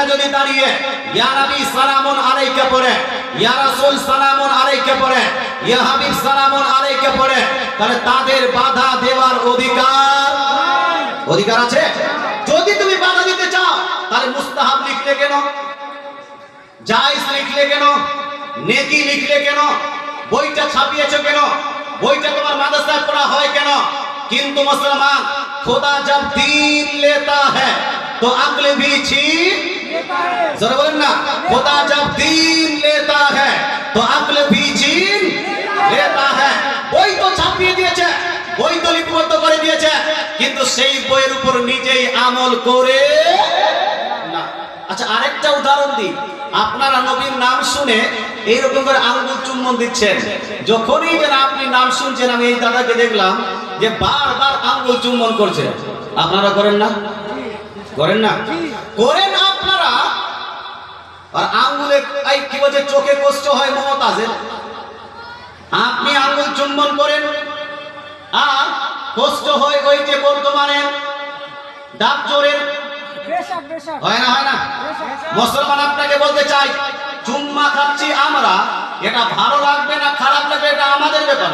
যদি দাঁড়িয়ে ইয়া নবী সালামুন আলাইকা পড়ে, ইয়া রাসূল সালামুন আলাইকা পড়ে, ইয়া হাবিব সালামুন আলাইকা পড়ে, তাহলে তাদের বাধা দেওয়ার অধিকার আছে? যদি তুমি বাধা দিতে চাও তাহলে মুস্তাহাব লিখলে কেন, জায়েজ লিখলে কেন, নেকি লিখলে কেন, বইটা ছাপিয়েছো কেন, বইটা তোমার মাদ্রাসায় পড়া হয় কেন? কিন্তু মুসলমান, খোদা जब दीन लेता है तो अक्ल भी छीन लेता है। जरा बोलें ना, खुदा जब दीन लेता है तो अक्ल भी छीन लेता है। বই তো ছাপিয়ে দিয়েছে, বই তো লিপিবদ্ধ করে দিয়েছে, কিন্তু সেই বইয়ের উপর নিজেই আমল করে না। আচ্ছা, আরেকটা উদাহরণ দিই। আপনারা নবীর নাম শুনে এইরকম করে আঙ্গুল চুম্বন দিচ্ছেন, যখনই যেন আপনি নাম শুনছেন, আমি এই দাদাকে দেখলাম যে বারবার আঙ্গুল চুম্বন করছে। আপনারা করেন না? করেন না? করেন আপনারা। আর আঙ্গুলে কি বলছে, চোখে কষ্ট হয় মমতাজের, আপনি আঙ্গুল চুম্বন করেন আর কষ্ট হয় ওই যে বর্তমানে ডাক জোরের, হয় না? হয় না? মুসলমান, আপনাকে বলতে চাই, চুম্মা খাচ্ছি আমরা, এটা ভালো লাগবে না খারাপ লাগবে এটা আমাদের ব্যাপার।